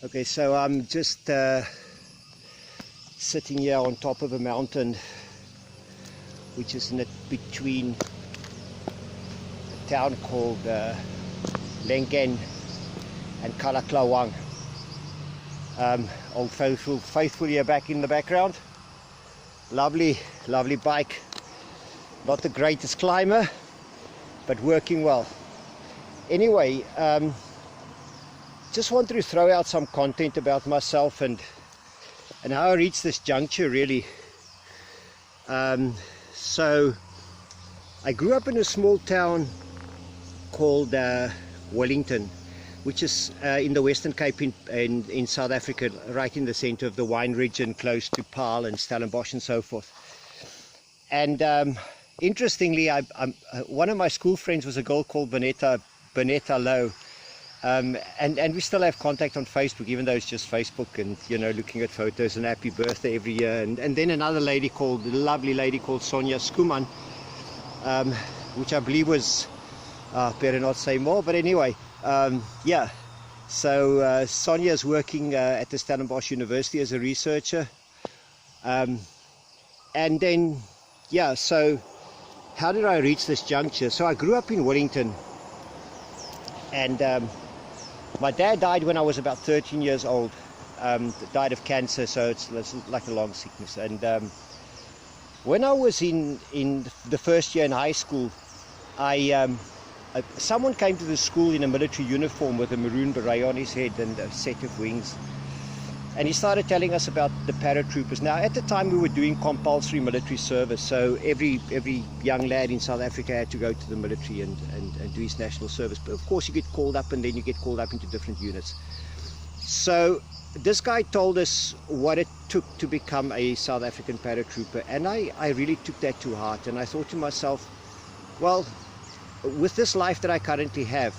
Okay, so I'm just sitting here on top of a mountain which is in between a town called Lenken and Kalaklawang. Old faithful here back in the background. Lovely bike. Not the greatest climber, but working well. Anyway, just wanted to throw out some content about myself and how I reached this juncture, really. So I grew up in a small town called Wellington, which is in the Western Cape in South Africa, right in the center of the wine region, close to Paarl and Stellenbosch and so forth. And interestingly, one of my school friends was a girl called Bonetta Lowe. And we still have contact on Facebook, even though it's just Facebook, and looking at photos and happy birthday every year. And then another lovely lady called Sonia Skuman, which I believe was better not say more, but anyway, yeah. So Sonia is working at the Stellenbosch University as a researcher, and then yeah. So how did I reach this juncture? So I grew up in Wellington, and my dad died when I was about 13 years old. Died of cancer, so it's like a long sickness. And when I was in the first year in high school, someone came to the school in a military uniform with a maroon beret on his head and a set of wings. And he started telling us about the paratroopers. Now, at the time, we were doing compulsory military service, so every young lad in South Africa had to go to the military and do his national service. But of course, you get called up, and then you get called up into different units. So this guy told us what it took to become a South African paratrooper, and I really took that to heart. And I thought to myself, well, with this life that I currently have,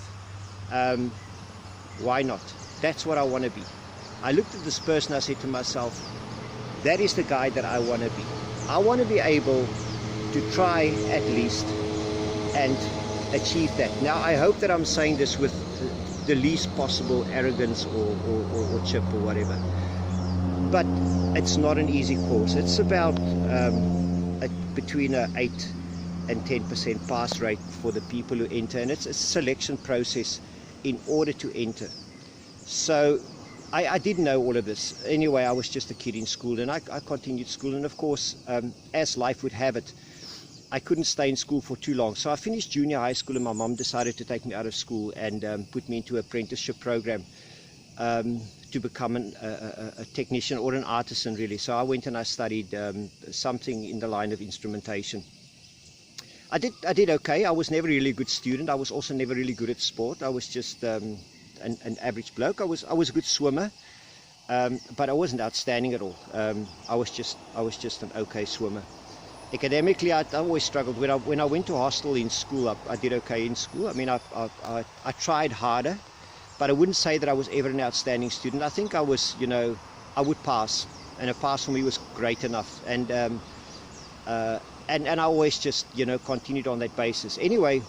why not? That's what I want to be. I looked at this person, I said to myself, that is the guy that I want to be. I want to be able to try at least and achieve that. Now, I hope that I'm saying this with the least possible arrogance or chip or whatever. But it's not an easy course. It's about between an 8 and 10% pass rate for the people who enter. And it's a selection process in order to enter. So I didn't know all of this. Anyway, I was just a kid in school, and I continued school. And of course, as life would have it, I couldn't stay in school for too long. So I finished junior high school, and my mom decided to take me out of school and put me into an apprenticeship program to become a technician or an artisan, really. So I went and I studied something in the line of instrumentation. I did okay. I was never really a good student. I was also never really good at sport. I was just an average bloke. I was a good swimmer, but I wasn't outstanding at all. I was just an okay swimmer. Academically, I always struggled. When I went to hostel in school, I did okay in school. I mean, I tried harder, but I wouldn't say that I was ever an outstanding student. I think I was, I would pass, and a pass for me was great enough. And I always just, continued on that basis. Anyway,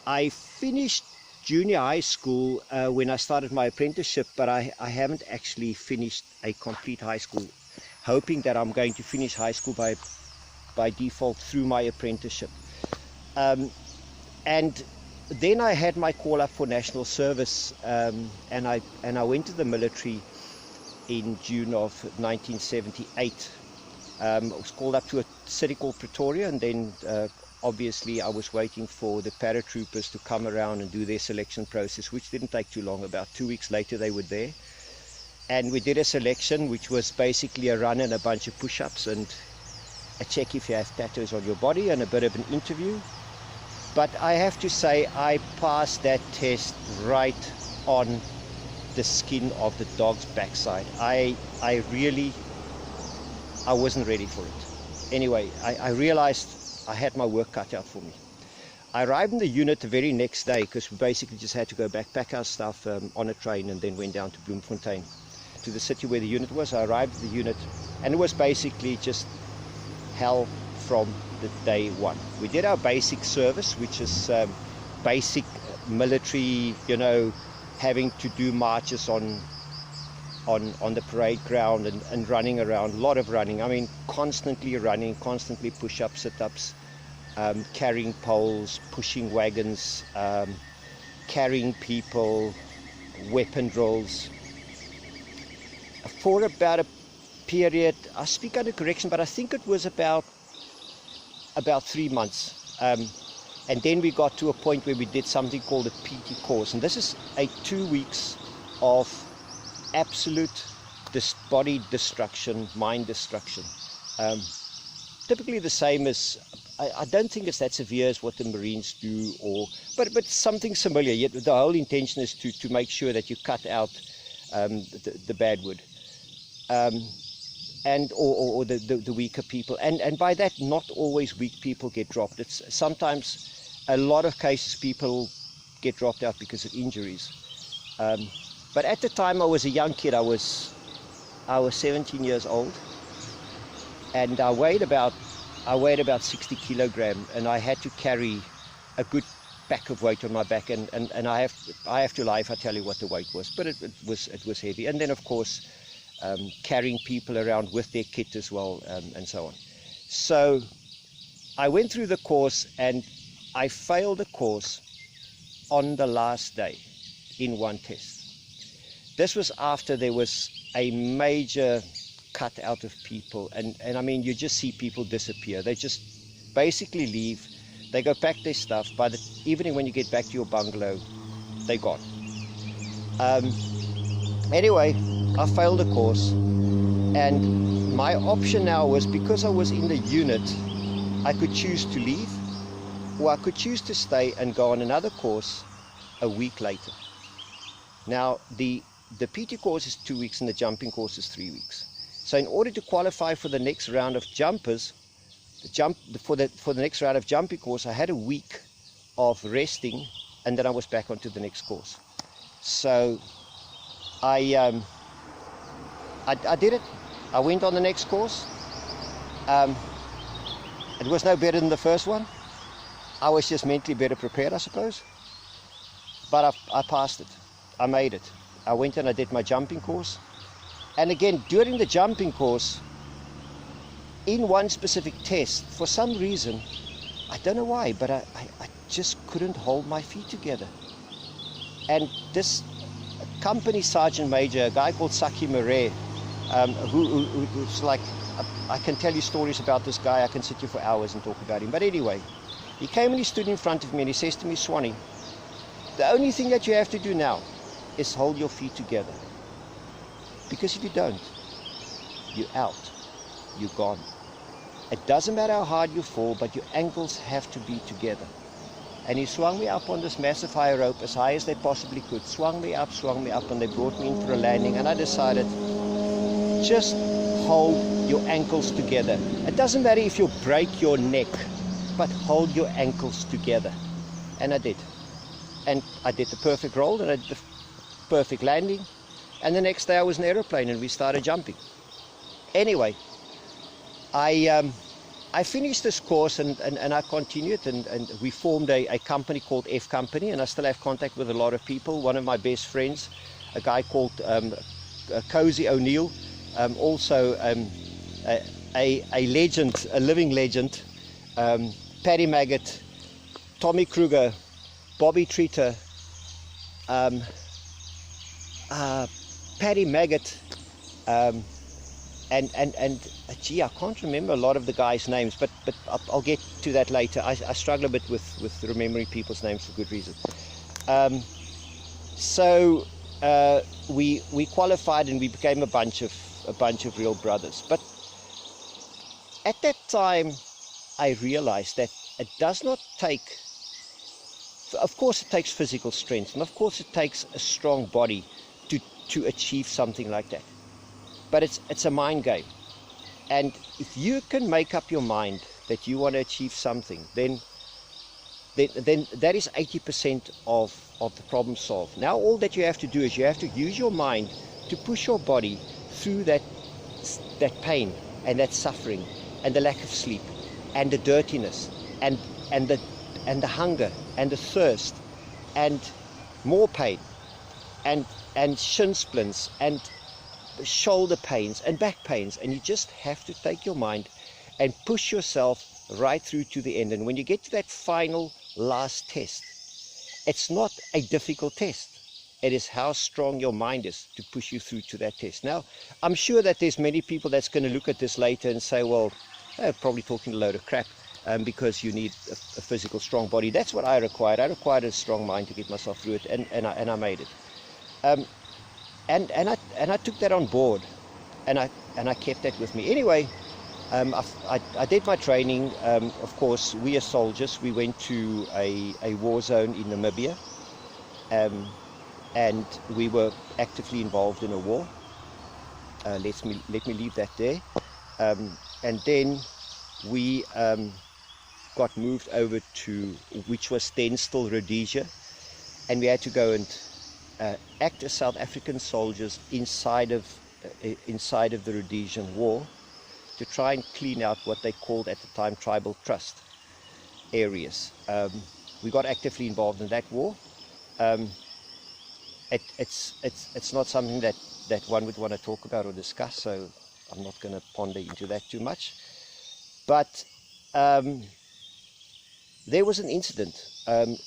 I finished junior high school when I started my apprenticeship, but I haven't actually finished a complete high school, hoping that I'm going to finish high school by default through my apprenticeship. And then I had my call up for national service, and I went to the military in June of 1978. I was called up to a city called Pretoria, and then obviously I was waiting for the paratroopers to come around and do their selection process, which didn't take too long. About 2 weeks later they were there, and we did a selection, which was basically a run and a bunch of push-ups and a check if you have tattoos on your body and a bit of an interview. But I have to say, I passed that test right on the skin of the dog's backside. I wasn't ready for it. Anyway, I realized I had my work cut out for me. I arrived in the unit the very next day, because we basically just had to go pack our stuff on a train, and then went down to Bloemfontein, to the city where the unit was. I arrived at the unit, and it was basically just hell from the day one. We did our basic service, which is basic military, having to do marches on the parade ground and running around, a lot of running. I mean, constantly running, constantly push-ups, sit-ups, carrying poles, pushing wagons, carrying people, weapon drills. For about a period, I speak under correction, but I think it was about 3 months. And then we got to a point where we did something called a PT course. And this is a 2 weeks of absolute body destruction, mind destruction. Typically the same as, I don't think it's that severe as what the Marines do, but something similar. Yet the whole intention is to make sure that you cut out the bad wood. Or the weaker people, and by that, not always weak people get dropped. It's sometimes, a lot of cases, people get dropped out because of injuries. But at the time, I was a young kid. I was 17 years old, and I weighed about 60 kilograms, and I had to carry a good pack of weight on my back, and I have to lie if I tell you what the weight was, but it was heavy. And then, of course, carrying people around with their kit as well, and so on. So I went through the course, and I failed the course on the last day in one test. This was after there was a major cut out of people, and I mean, you just see people disappear. They just basically leave. They go pack their stuff. By the evening, when you get back to your bungalow, they're gone. Anyway, I failed the course, and my option now was, because I was in the unit, I could choose to leave, or I could choose to stay and go on another course a week later. Now, the PT course is 2 weeks and the jumping course is 3 weeks. So in order to qualify for the next round of jumpers, for the next round of jumping course, I had a week of resting, and then I was back onto the next course. So I did it. I went on the next course. It was no better than the first one. I was just mentally better prepared, I suppose. But I passed it. I made it. I went and I did my jumping course. And again, during the jumping course, in one specific test, for some reason, I don't know why, but I just couldn't hold my feet together. And this company sergeant major, a guy called Saki Murray, who's like, I can tell you stories about this guy. I can sit here for hours and talk about him. But anyway, he came and he stood in front of me and he says to me, "Swanee, the only thing that you have to do now is hold your feet together. Because if you don't, you're out. You're gone. It doesn't matter how hard you fall, but your ankles have to be together." And he swung me up on this massive high rope as high as they possibly could. Swung me up, and they brought me in for a landing. And I decided, just hold your ankles together. It doesn't matter if you break your neck, but hold your ankles together. And I did. And I did the perfect roll, and I did the perfect landing. And the next day I was in an aeroplane and we started jumping. Anyway, I finished this course and I continued, and we formed a company called F Company, and I still have contact with a lot of people. One of my best friends, a guy called Cozy O'Neill, also a legend, a living legend, Paddy Maggot, Tommy Kruger, Bobby Treater, Paddy Maggot, and gee, I can't remember a lot of the guys' names, but I'll get to that later. I struggle a bit with remembering people's names for good reason. So we qualified and we became a bunch of real brothers. But at that time, I realized that it does not take. Of course, it takes physical strength, and of course, it takes a strong body to achieve something like that. But it's a mind game, and if you can make up your mind that you want to achieve something, then that is 80% of the problem solved. Now all that you have to do is you have to use your mind to push your body through that pain and that suffering and the lack of sleep and the dirtiness and the hunger and the thirst and more pain. and shin splints and shoulder pains and back pains, and you just have to take your mind and push yourself right through to the end. And when you get to that final last test, it's not a difficult test. It is how strong your mind is to push you through to that test. Now, I'm sure that there's many people that's going to look at this later and say, well, they're probably talking a load of crap because you need a physical strong body. That's what I required. I required a strong mind to get myself through it, and I made it. And I took that on board, and I kept that with me. Anyway, I did my training. Of course, we as soldiers, we went to a war zone in Namibia, and we were actively involved in a war. Let me leave that there. And then we got moved over to, which was then still Rhodesia, and we had to go and act as South African soldiers inside of the Rhodesian War, to try and clean out what they called at the time tribal trust areas. We got actively involved in that war. It's not something that one would want to talk about or discuss, so I'm not going to ponder into that too much. But there was an incident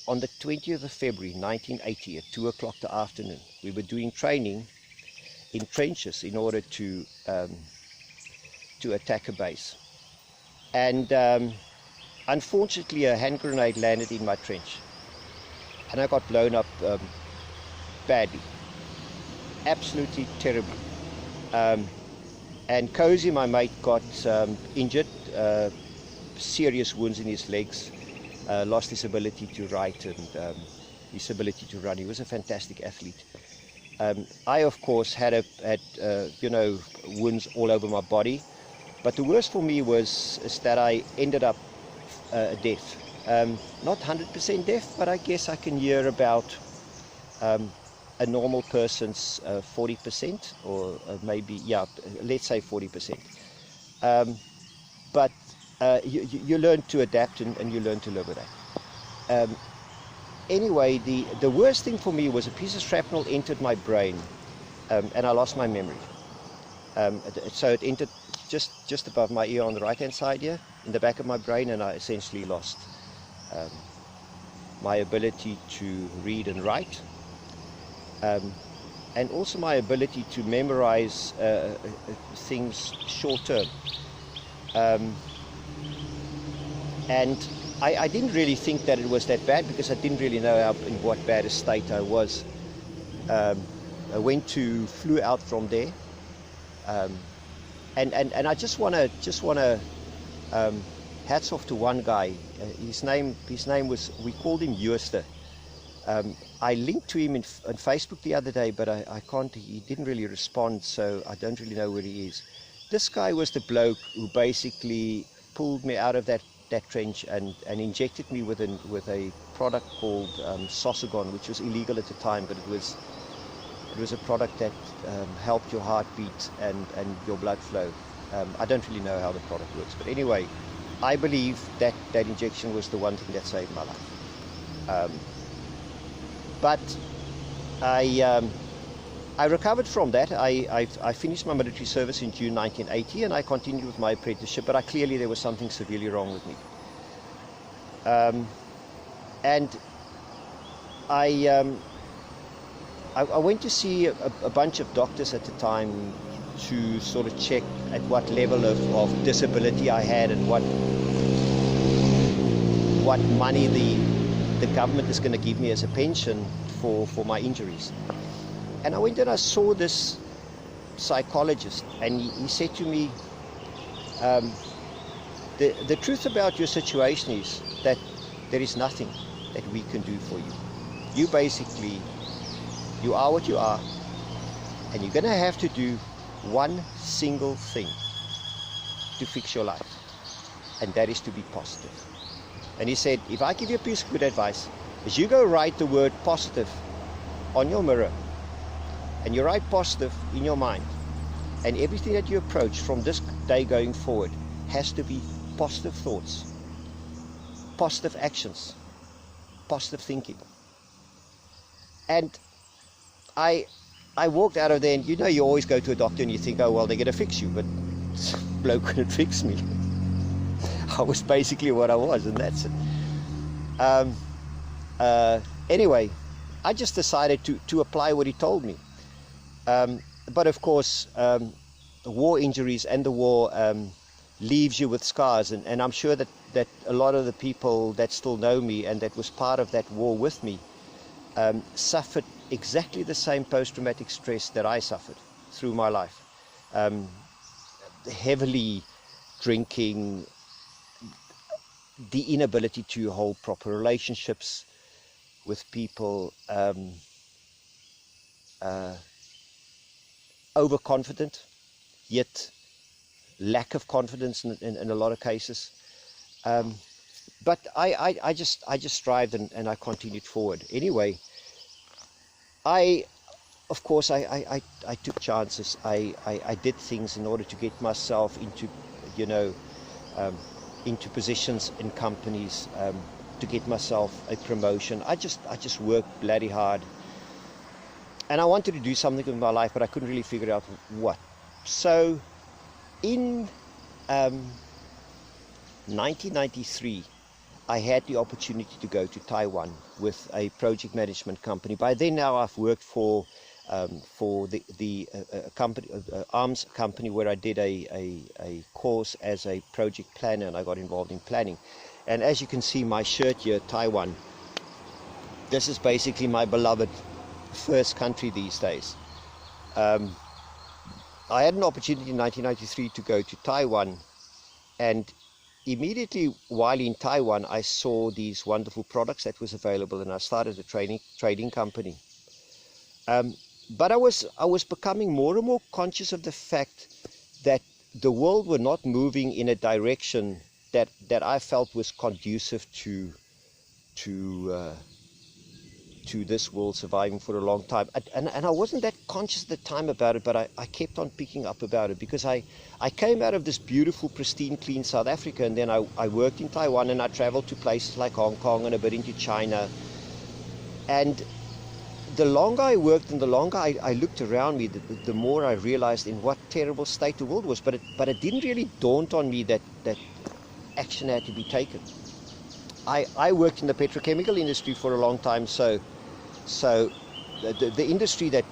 on the 20th of February 1980 at 2 o'clock the afternoon. We were doing training in trenches in order to attack a base, and unfortunately a hand grenade landed in my trench, and I got blown up badly, absolutely terribly. And Cozy, my mate, got injured, serious wounds in his legs, lost his ability to write and his ability to run. He was a fantastic athlete. I, of course, had wounds all over my body. But the worst for me is that I ended up deaf. Not 100% deaf, but I guess I can hear about a normal person's 40%, or maybe, yeah, let's say 40%. But you learn to adapt, and you learn to live with that. Anyway, the worst thing for me was a piece of shrapnel entered my brain, and I lost my memory. So it entered just above my ear on the right hand side here, in the back of my brain, and I essentially lost my ability to read and write, and also my ability to memorize things short term. And I didn't really think that it was that bad, because I didn't really know in what bad a state I was. I flew out from there. And I just wanna hats off to one guy. His name was, we called him Jooster. I linked to him on Facebook the other day, but I can't. He didn't really respond, so I don't really know where he is. This guy was the bloke who basically pulled me out of that trench and injected me with a product called Sosagon, which was illegal at the time, but it was a product that helped your heartbeat and your blood flow. I don't really know how the product works, but anyway, I believe that injection was the one thing that saved my life. But I recovered from that. I finished my military service in June 1980, and I continued with my apprenticeship, but clearly there was something severely wrong with me. And I went to see a bunch of doctors at the time to sort of check at what level of disability I had, and what money the government is going to give me as a pension for my injuries. And I went and I saw this psychologist, and he said to me, the truth about your situation is that there is nothing that we can do for you. You are what you are, and you're going to have to do one single thing to fix your life, and that is to be positive. And he said, if I give you a piece of good advice, is you go write the word positive on your mirror, and you write positive in your mind, and everything that you approach from this day going forward has to be positive thoughts, positive actions, positive thinking. And I walked out of there, and you always go to a doctor and you think, oh well, they're gonna fix you, but this bloke couldn't fix me. I was basically what I was, and that's it. Anyway, I just decided to apply what he told me. But of course, the war injuries and the war leaves you with scars, and I'm sure that a lot of the people that still know me and that was part of that war with me suffered exactly the same post-traumatic stress that I suffered through my life. Heavily drinking, the inability to hold proper relationships with people, overconfident, yet lack of confidence in a lot of cases. But I just strived and I continued forward. Anyway, of course I took chances. I did things in order to get myself into, into positions in companies, to get myself a promotion. I just worked bloody hard. And I wanted to do something with my life, but I couldn't really figure out what. So in 1993, I had the opportunity to go to Taiwan with a project management company. By then now I've worked for the company, arms company, where I did a course as a project planner, and I got involved in planning. And as you can see, my shirt here, Taiwan, this is basically my beloved first country these days. I had an opportunity in 1993 to go to Taiwan, and immediately while in Taiwan I saw these wonderful products that was available, and I started a trading company. But I was becoming more and more conscious of the fact that the world were not moving in a direction that I felt was conducive to this world surviving for a long time. And I wasn't that conscious at the time about it, but I kept on picking up about it, because I came out of this beautiful, pristine, clean South Africa, and then I worked in Taiwan, and I traveled to places like Hong Kong and a bit into China. And the longer I worked and the longer I looked around me, the more I realized in what terrible state the world was. But it didn't really dawn on me that action had to be taken. I worked in the petrochemical industry for a long time, so the industry that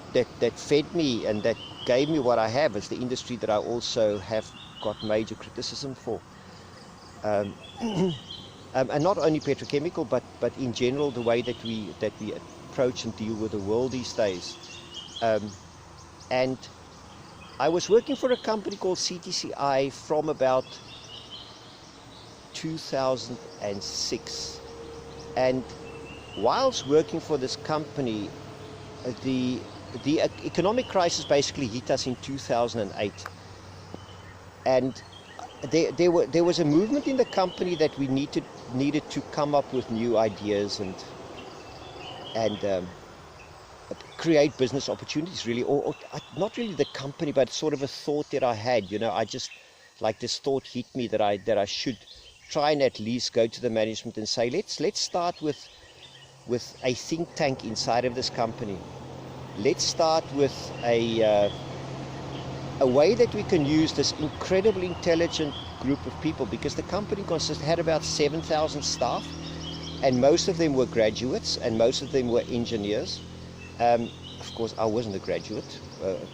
fed me and that gave me what I have is the industry that I also have got major criticism for. And not only petrochemical, but in general, the way that we approach and deal with the world these days. And I was working for a company called CTCI from about 2006, and whilst working for this company, the economic crisis basically hit us in 2008, and there was a movement in the company that we needed to come up with new ideas and create business opportunities, really, or not really the company, but sort of a thought that I had. I just, like, this thought hit me that I should try and at least go to the management and say, let's start with a think tank inside of this company. Let's start with a way that we can use this incredibly intelligent group of people, because the company had about 7,000 staff, and most of them were graduates and most of them were engineers. Of course, I wasn't a graduate,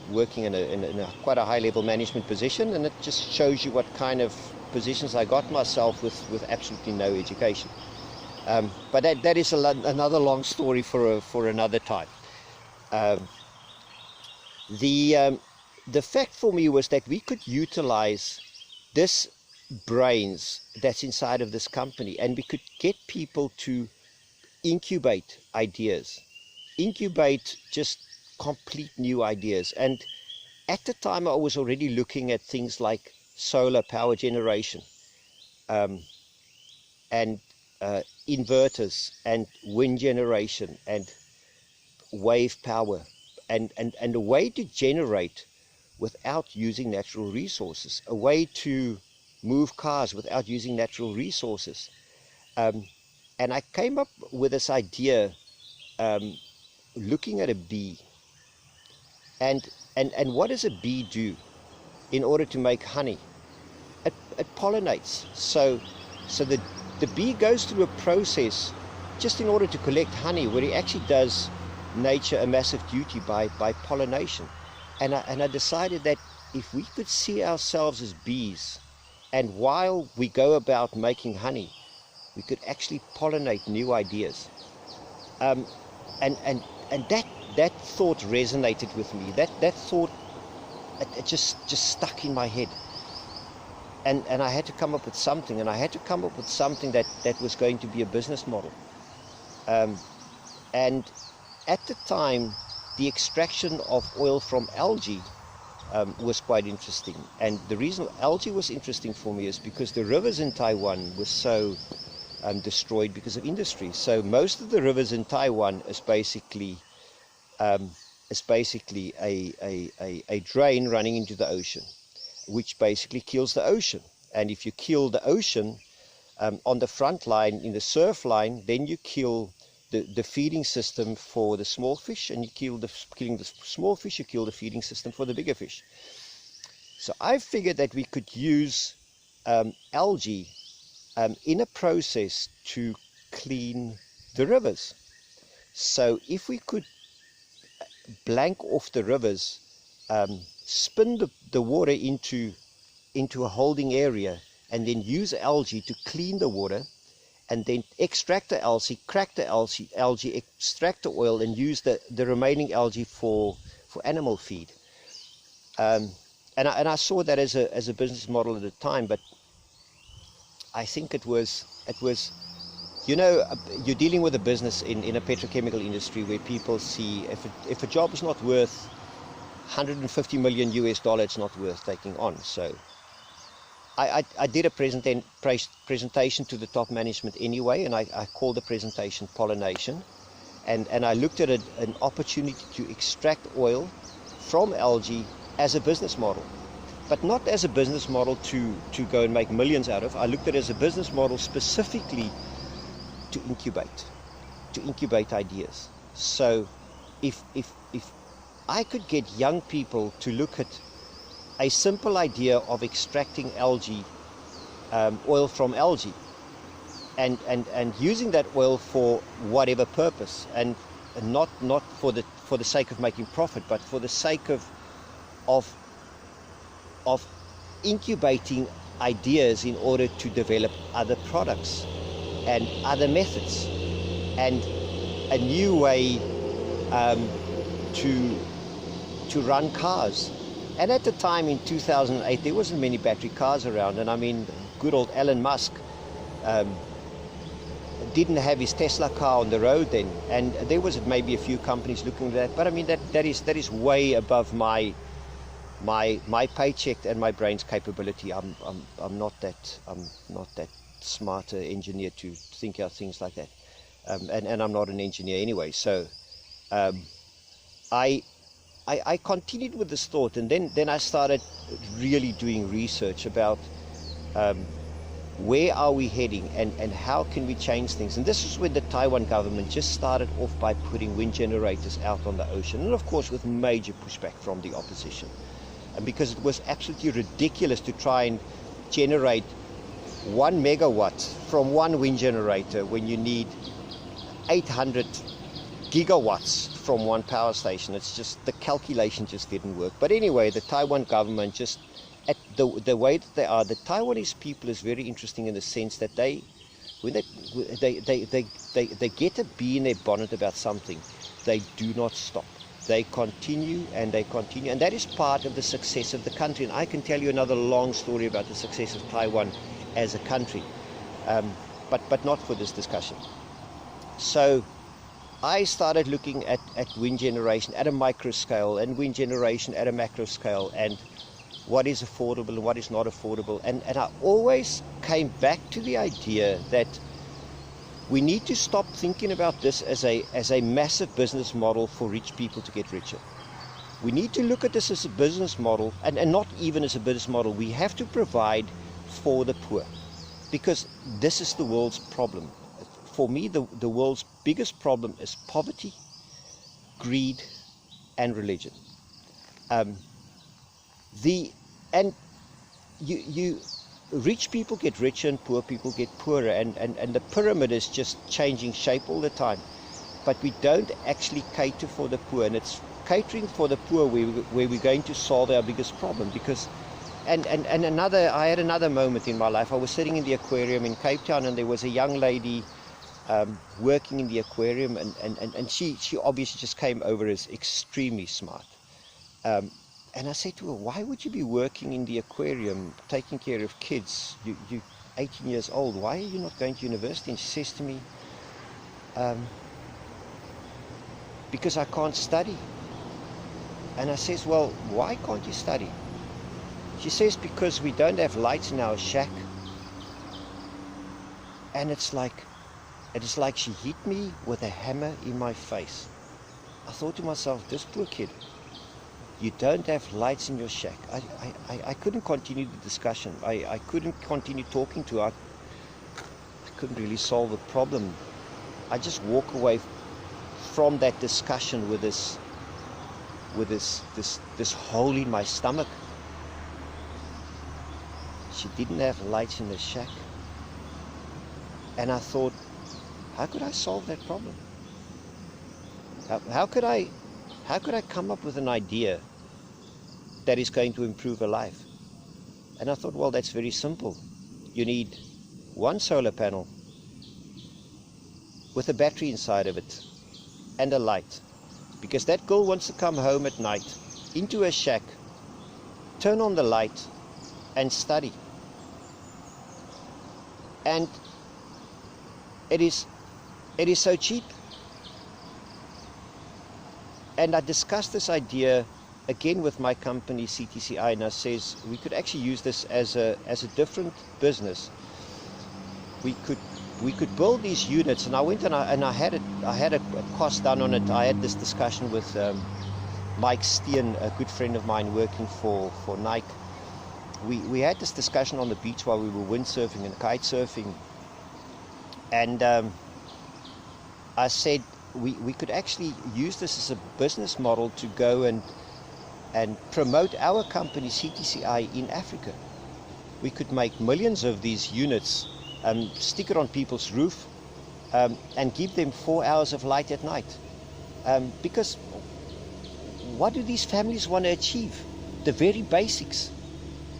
working in a quite a high level management position, and it just shows you what kind of positions I got myself with absolutely no education. But that is another long story for another time. The fact for me was that we could utilize this brains that's inside of this company, and we could get people to incubate ideas, incubate just complete new ideas. And at the time I was already looking at things like solar power generation, and inverters and wind generation and wave power, and a way to generate without using natural resources, a way to move cars without using natural resources. And I came up with this idea, looking at a bee. And what does a bee do in order to make honey? It pollinates. So the bee goes through a process just in order to collect honey, where he actually does nature a massive duty by pollination. And I decided that if we could see ourselves as bees, and while we go about making honey, we could actually pollinate new ideas. And that thought resonated with me. That thought, it just stuck in my head. And I had to come up with something, and I had to come up with something that was going to be a business model. And at the time, the extraction of oil from algae was quite interesting. And the reason algae was interesting for me is because the rivers in Taiwan were so destroyed because of industry. So most of the rivers in Taiwan is basically a drain running into the ocean, which basically kills the ocean. And if you kill the ocean on the front line, in the surf line, then you kill the feeding system for the small fish, and you killing the small fish, you kill the feeding system for the bigger fish. So I figured that we could use algae in a process to clean the rivers. So if we could blank off the rivers, spin the water into a holding area, and then use algae to clean the water, and then extract the algae, crack the algae, extract the oil, and use the remaining algae for animal feed. And I saw that as a business model at the time, but I think it was you're dealing with a business in a petrochemical industry where people see if a job is not worth $150 million, it's not worth taking on. So I did a presentation to the top management anyway, and I called the presentation Pollination, and I looked at an opportunity to extract oil from algae as a business model, but not as a business model to go and make millions out of. I looked at it as a business model specifically to incubate ideas. So if I could get young people to look at a simple idea of extracting algae, oil from algae, and using that oil for whatever purpose, and not for the sake of making profit, but for the sake of incubating ideas in order to develop other products and other methods and a new way to run cars. And at the time in 2008, there wasn't many battery cars around, and I mean, good old Elon Musk didn't have his Tesla car on the road then, and there was maybe a few companies looking at that, but I mean that is way above my paycheck and my brain's capability. I'm not that smarter engineer to think out things like that, and I'm not an engineer anyway. So I continued with this thought, and then I started really doing research about where are we heading and how can we change things. And this is when the Taiwan government just started off by putting wind generators out on the ocean, and of course with major pushback from the opposition, and because it was absolutely ridiculous to try and generate 1 megawatt from one wind generator when you need 800 gigawatts from one power station. It's just, the calculation just didn't work. But anyway, the Taiwan government, just at the way that they are, the Taiwanese people is very interesting in the sense that when they get a bee in their bonnet about something, they do not stop. They continue and they continue, and that is part of the success of the country. And I can tell you another long story about the success of Taiwan as a country, but not for this discussion. So I started looking at wind generation at a micro scale and wind generation at a macro scale, and what is affordable and what is not affordable. And I always came back to the idea that we need to stop thinking about this as a massive business model for rich people to get richer. We need to look at this as a business model, and not even as a business model. We have to provide for the poor, because this is the world's problem. For me, the world's biggest problem is poverty, greed, and religion. Um, and you rich people get richer and poor people get poorer, and the pyramid is just changing shape all the time. But we don't actually cater for the poor, and it's catering for the poor where we're going to solve our biggest problem. Because I had another moment in my life. I was sitting in the aquarium in Cape Town, and there was a young lady working in the aquarium, and she obviously just came over as extremely smart. And I said to her, why would you be working in the aquarium, taking care of kids? You're 18 years old. Why are you not going to university? And she says to me, because I can't study. And I says, well, why can't you study? She says, because we don't have lights in our shack. And it's like she hit me with a hammer in my face. I thought to myself, this poor kid, you don't have lights in your shack. I couldn't continue the discussion. I couldn't continue talking to her. I couldn't really solve the problem. I just walk away from that discussion with this hole in my stomach. She didn't have lights in the shack. And I thought, how could I solve that problem? How could I come up with an idea that is going to improve her life? And I thought, well, that's very simple. You need one solar panel with a battery inside of it and a light. Because that girl wants to come home at night into her shack, turn on the light and study. And it is so cheap. And I discussed this idea again with my company CTCI, and I says we could actually use this as a different business. We could build these units, and I went and I had a cost done on it. I had this discussion with Mike Steen, a good friend of mine working for Nike. We had this discussion on the beach while we were windsurfing and kite surfing, and I said we could actually use this as a business model to go and promote our company CTCI in Africa. We could make millions of these units, stick it on people's roof, and give them 4 hours of light at night. Because what do these families want to achieve? The very basics.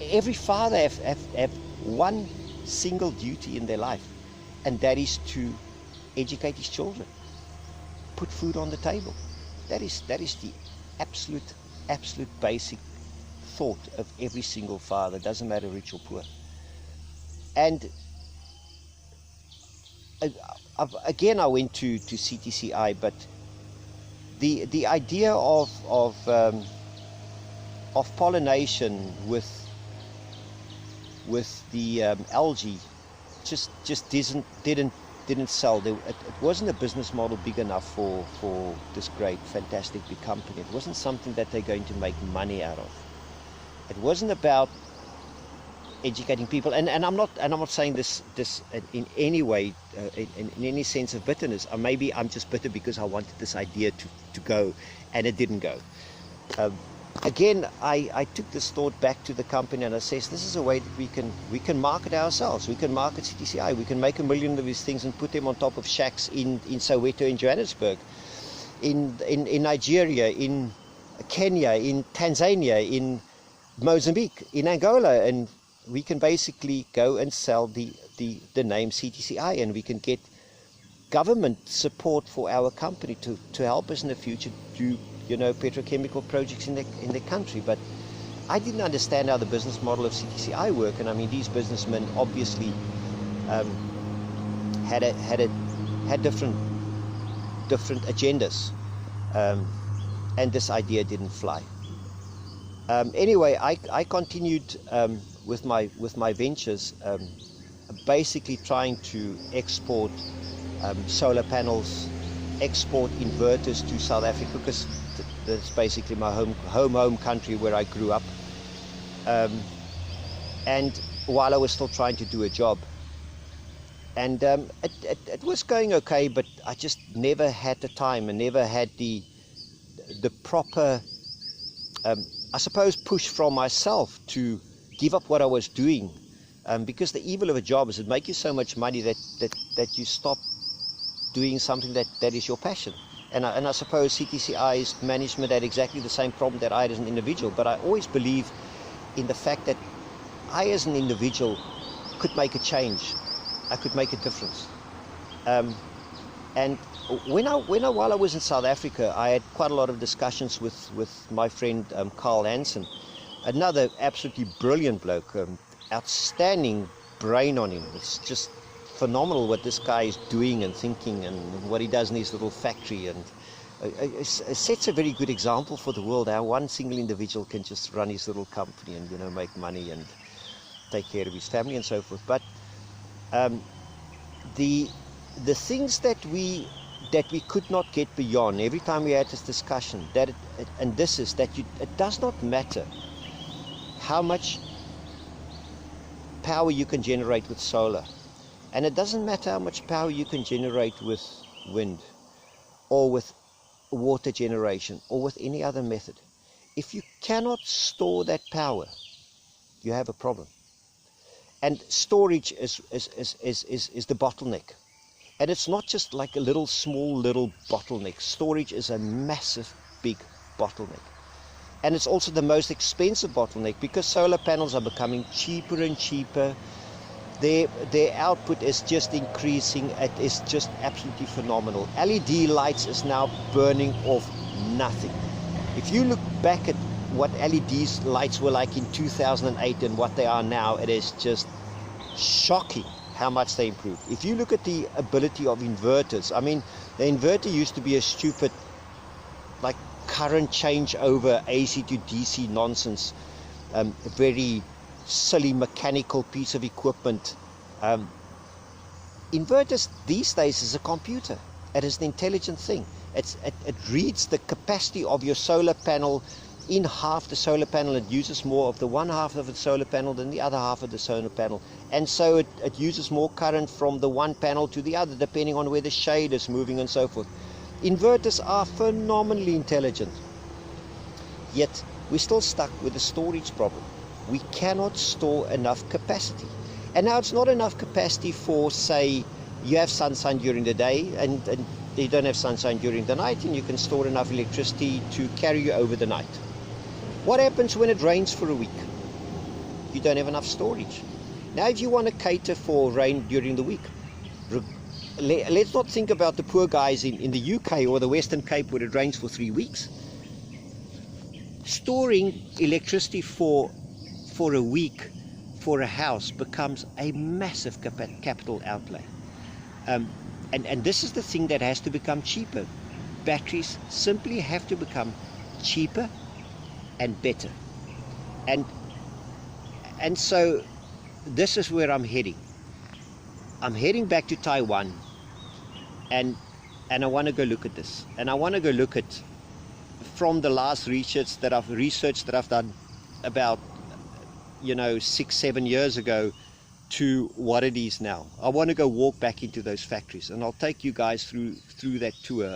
Every father have one single duty in their life, and that is to educate his children, put food on the table. That is the absolute basic thought of every single father. Doesn't matter rich or poor. And again, I went to CTCI, but the idea of pollination with the algae just didn't sell. It wasn't a business model big enough for this great, fantastic big company. It wasn't something that they're going to make money out of. It wasn't about educating people, and I'm not saying this in any way, in any sense of bitterness. Or maybe I'm just bitter because I wanted this idea to go, and it didn't go. Again, I took this thought back to the company, and I says, this is a way that we can market ourselves. We can market CTCI. We can make 1 million of these things and put them on top of shacks in Soweto, in Johannesburg, in Nigeria, in Kenya, in Tanzania, in Mozambique, in Angola, and we can basically go and sell the name CTCI, and we can get government support for our company to help us in the future do petrochemical projects in the country. But I didn't understand how the business model of CTCI worked, and I mean, these businessmen obviously had different agendas, and this idea didn't fly. Anyway, I continued with my ventures, basically trying to export solar panels, export inverters to South Africa, because that's basically my home country where I grew up. And while I was still trying to do a job, and it was going okay, but I just never had the time and never had the proper I suppose, push from myself to give up what I was doing, because the evil of a job is it makes you so much money that you stop doing something that is your passion. And I suppose CTCI's management had exactly the same problem that I had as an individual, but I always believe in the fact that I as an individual could make a change. I could make a difference. And while I was in South Africa, I had quite a lot of discussions with my friend Carl Hansen, another absolutely brilliant bloke, outstanding brain on him. It's just phenomenal what this guy is doing and thinking and what he does in his little factory, and it sets a very good example for the world how one single individual can just run his little company and, you know, make money and take care of his family and so forth. But the things that we could not get beyond every time we had this discussion, that it does not matter how much power you can generate with solar, and it doesn't matter how much power you can generate with wind or with water generation or with any other method. If you cannot store that power, you have a problem. And storage is the bottleneck. And it's not just like a small little bottleneck. Storage is a massive, big bottleneck. And it's also the most expensive bottleneck, because solar panels are becoming cheaper and cheaper. Their output is just increasing. It is just absolutely phenomenal. LED lights is now burning off nothing. If you look back at what LED lights were like in 2008 and what they are now, it is just shocking how much they improved. If you look at the ability of inverters, I mean, the inverter used to be a stupid, like, current changeover AC to DC nonsense, very silly mechanical piece of equipment. Inverters these days is a computer. It is an intelligent thing. It reads the capacity of your solar panel. In half the solar panel, it uses more of the one half of the solar panel than the other half of the solar panel, and so it uses more current from the one panel to the other, depending on where the shade is moving and so forth. Inverters are phenomenally intelligent, yet we're still stuck with the storage problem. We cannot store enough capacity. And now it's not enough capacity for, say, you have sunshine during the day and you don't have sunshine during the night, and you can store enough electricity to carry you over the night. What happens when it rains for a week? You don't have enough storage. Now, if you want to cater for rain during the week, let's not think about the poor guys in the UK or the Western Cape where it rains for 3 weeks. Storing electricity for a week for a house becomes a massive capital outlay. And this is the thing that has to become cheaper. Batteries simply have to become cheaper and better. And so this is where I'm heading. I'm heading back to Taiwan, and I want to go look at this. And I want to go look at, from the last research that I've done about, 6-7 years ago, to what it is now. I want to go walk back into those factories, and I'll take you guys through that tour.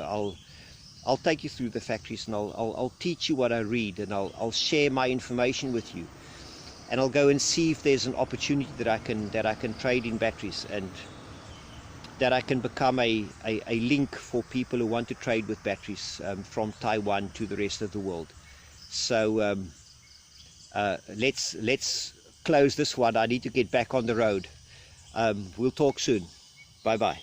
I'll take you through the factories, and I'll teach you what I read, and I'll share my information with you, and I'll go and see if there's an opportunity that I can trade in batteries, and that I can become a link for people who want to trade with batteries from Taiwan to the rest of the world. So let's close this one. I need to get back on the road. We'll talk soon. Bye bye.